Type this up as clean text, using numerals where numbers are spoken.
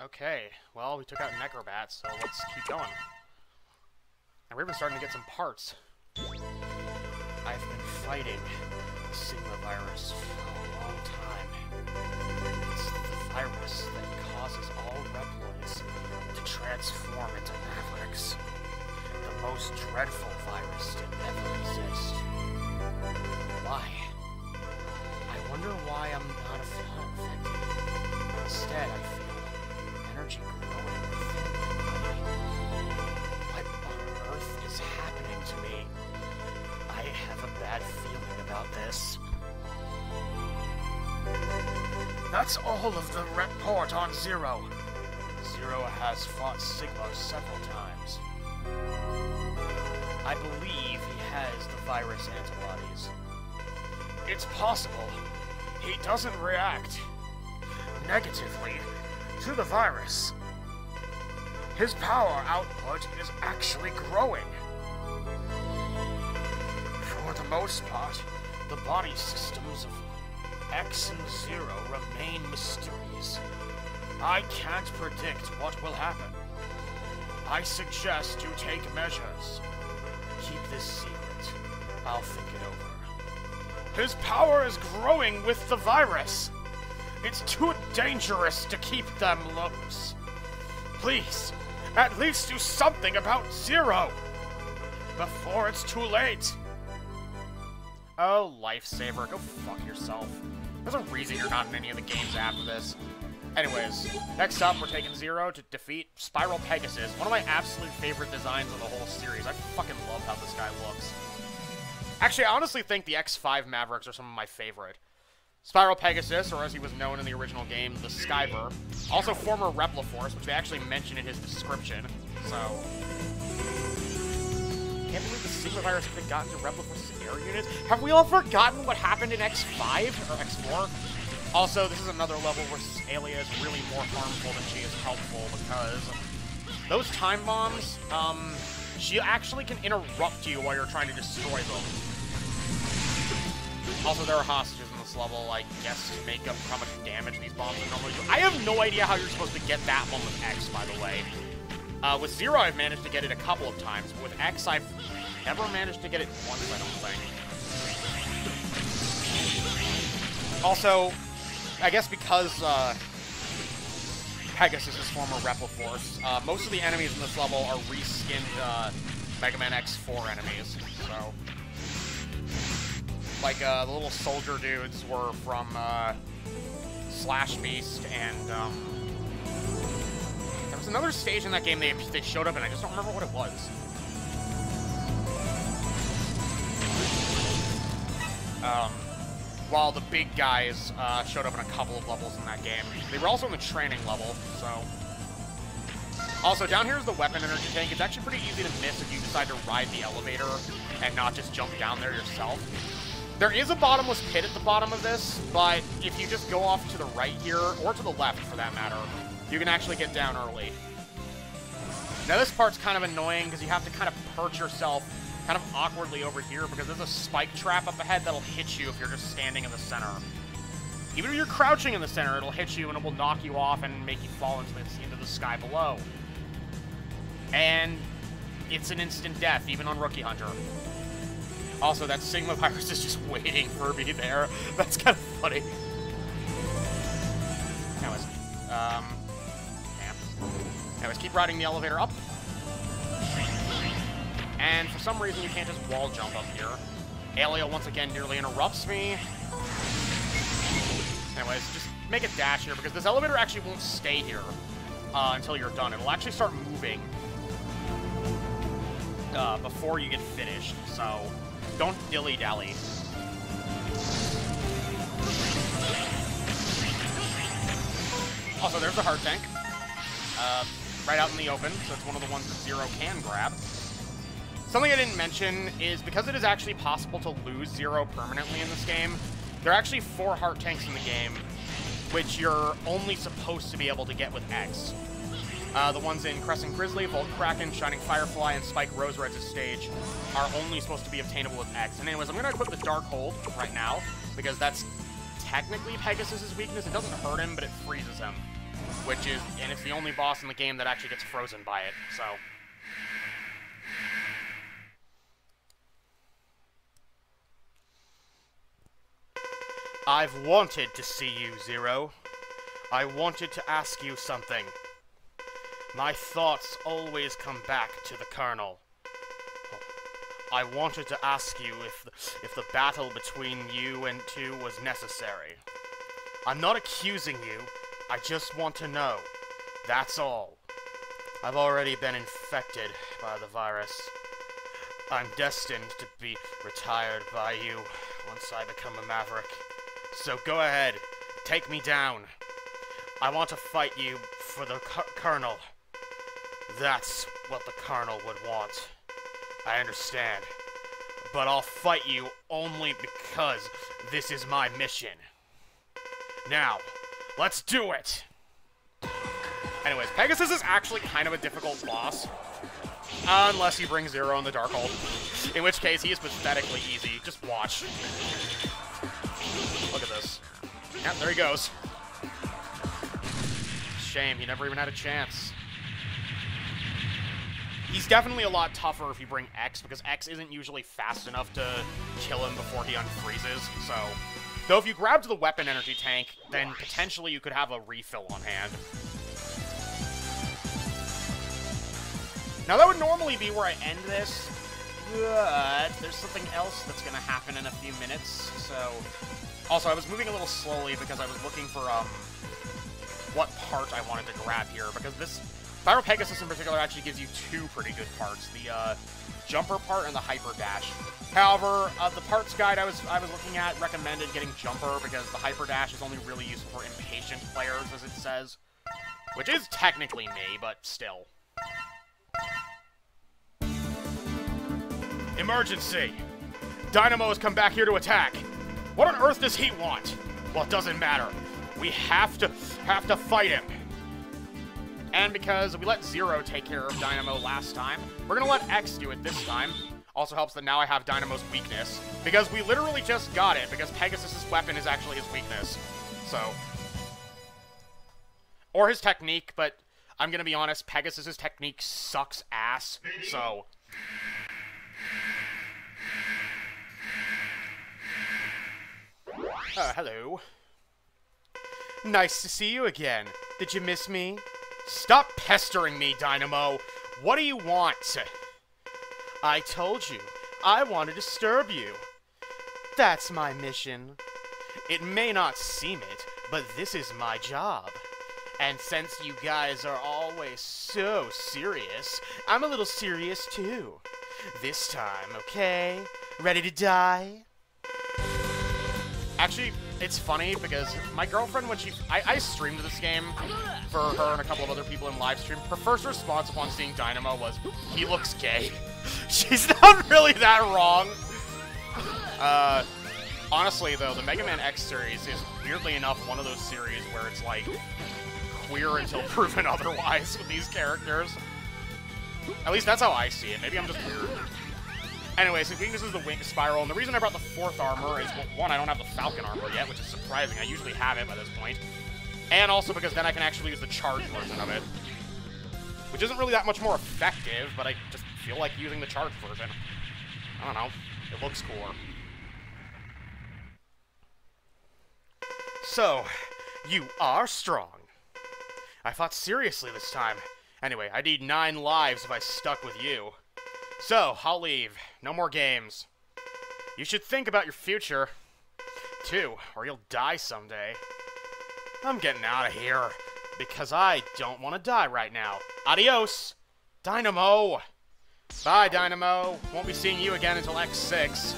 Okay, well, we took out Necrobats, so let's keep going. And we're even starting to get some parts. I've been fighting the Sigma virus for a long time. It's the virus that causes all Reploids to transform into Mavericks. The most dreadful virus to ever exist. Why? I wonder why I'm not affected. Instead, I feel energy growing within my body. What on earth is happening to me? I have a bad feeling about this. That's all of the report on Zero. Zero has fought Sigma several times. I believe he has the virus antibodies. It's possible he doesn't react negatively to the virus. His power output is actually growing. For the most part, the body systems of X and Zero remain mysterious. I can't predict what will happen. I suggest you take measures. Keep this secret. I'll think it over. His power is growing with the virus. It's too dangerous to keep them loose. Please, at least do something about Zero before it's too late. Oh, lifesaver, go fuck yourself. There's a reason you're not in any of the games after this. Anyways, next up, we're taking Zero to defeat Spiral Pegasus, one of my absolute favorite designs of the whole series. I fucking love how this guy looks. Actually, I honestly think the X5 Mavericks are some of my favorite. Spiral Pegasus, or as he was known in the original game, the Skyver. Also former Repliforce, which they actually mention in his description, so... Can't believe the Sigma virus could have gotten to Repliforce's air units. Have we all forgotten what happened in X5, or X4? Also, this is another level where Aelia is really more harmful than she is helpful, because those time bombs, she actually can interrupt you while you're trying to destroy them. Also, there are hostages in this level, I guess, to make up how much damage these bombs would normally do. I have no idea how you're supposed to get that one with X, by the way. With Zero, I've managed to get it a couple of times, but with X, I've never managed to get it once, I don't think. Also, I guess because Pegasus is former Repliforce, most of the enemies in this level are reskinned Mega Man X4 enemies, so... Like, the little soldier dudes were from Slash Beast, and there was another stage in that game they showed up, and I just don't remember what it was. While the big guys showed up in a couple of levels in that game. They were also in the training level, so... Also, down here is the weapon energy tank. It's actually pretty easy to miss if you decide to ride the elevator and not just jump down there yourself. There is a bottomless pit at the bottom of this, but if you just go off to the right here, or to the left for that matter, you can actually get down early. Now this part's kind of annoying because you have to kind of perch yourself kind of awkwardly over here because there's a spike trap up ahead that'll hit you if you're just standing in the center. Even if you're crouching in the center, it'll hit you and it will knock you off and make you fall into the sky below. And it's an instant death, even on Rookie Hunter. Also, that Sigma virus is just waiting for me there. That's kind of funny. Anyways, Anyways, keep riding the elevator up. And for some reason, you can't just wall jump up here. Aelia once again nearly interrupts me. Anyways, just make a dash here, because this elevator actually won't stay here until you're done. It'll actually start moving before you get finished, so don't dilly-dally. Also, there's the heart tank. Right out in the open, so it's one of the ones that Zero can grab. Something I didn't mention is because it is actually possible to lose Zero permanently in this game, there are actually 4 heart tanks in the game, which you're only supposed to be able to get with X. The ones in Crescent Grizzly, Volt Kraken, Shining Firefly, and Spike Rose Red's stage are only supposed to be obtainable with X. And anyways, I'm going to equip the Dark Hold right now, because that's technically Pegasus' weakness. It doesn't hurt him, but it freezes him. and it's the only boss in the game that actually gets frozen by it, so. I've wanted to see you, Zero. I wanted to ask you something. My thoughts always come back to the Colonel. I wanted to ask you if the battle between you and two was necessary. I'm not accusing you, I just want to know. That's all. I've already been infected by the virus. I'm destined to be retired by you once I become a Maverick. So go ahead, take me down. I want to fight you for the Colonel. That's what the Colonel would want. I understand. But I'll fight you only because this is my mission. Now, let's do it! Anyways, Pegasus is actually kind of a difficult boss. Unless you bring Zero in the Darkhold. In which case, he is pathetically easy. Just watch. Look at this. Yep, there he goes. Shame, he never even had a chance. He's definitely a lot tougher if you bring X, because X isn't usually fast enough to kill him before he unfreezes, so... Though if you grabbed the weapon energy tank, then potentially you could have a refill on hand. Now that would normally be where I end this, but there's something else that's gonna happen in a few minutes, so... Also, I was moving a little slowly because I was looking for, what part I wanted to grab here, because this... Pyro Pegasus in particular actually gives you two pretty good parts, the, jumper part and the hyper dash. However, the parts guide I was looking at recommended getting jumper because the hyper dash is only really useful for impatient players, as it says. Which is technically me, but still. Emergency! Dynamo has come back here to attack! What on earth does he want? Well, it doesn't matter. We have to fight him. And because we let Zero take care of Dynamo last time, we're gonna let X do it this time. Also helps that now I have Dynamo's weakness. Because we literally just got it, because Pegasus' weapon is actually his weakness. So. Or his technique, but I'm gonna be honest, Pegasus' technique sucks ass, so... Hello. Nice to see you again. Did you miss me? Stop pestering me, Dynamo. What do you want? I told you. I want to disturb you. That's my mission. It may not seem it, but this is my job. And since you guys are always so serious, I'm a little serious too. This time, okay? Ready to die? Actually, it's funny because my girlfriend, when I streamed this game for her and a couple of other people in live stream, her first response upon seeing Dynamo was, he looks gay. She's not really that wrong. Honestly, though, the Mega Man X series is, weirdly enough, one of those series where it's, like, queer until proven otherwise with these characters. At least that's how I see it. Maybe I'm just weird. Anyways, his weakness is the wing spiral, and the reason I brought the 4th armor is, well, one, I don't have the Falcon armor yet, which is surprising. I usually have it by this point. And also because then I can actually use the charged version of it. Which isn't really that much more effective, but I just feel like using the charged version. I don't know. It looks cooler. So, you are strong. I fought seriously this time. Anyway, I need 9 lives if I stuck with you. So, I'll leave. No more games. You should think about your future, too, or you'll die someday. I'm getting out of here, because I don't want to die right now. Adios, Dynamo! Bye, Dynamo. Won't be seeing you again until X6.